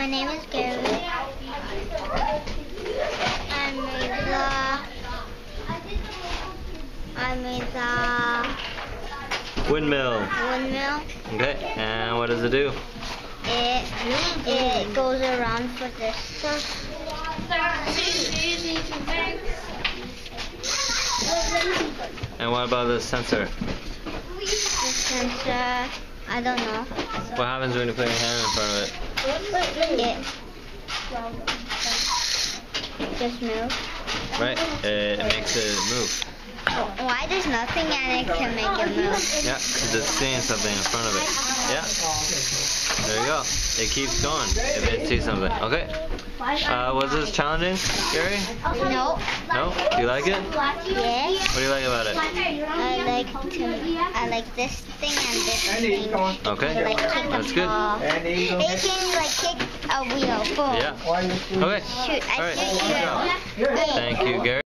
My name is Gary. I made the windmill. windmill. Okay, and what does it do? It goes around for this stuff. And what about the sensor? The sensor, I don't know. What happens when you put your hand in front of it? It just moves. Right, it makes it move. Why there's nothing in it to make it move? Yeah, because it's seeing something in front of it. Yeah. There you go. It keeps going if it sees something. Okay. Was this challenging, Gary? No. No? Do you like it? Yeah. What do you like about it? I like this thing and this thing. Okay. To, like, kick That's the good. ball. It can like kick a wheel. Boom. Yeah. Okay. Shoot, All right. shoot you. Thank you, Gary.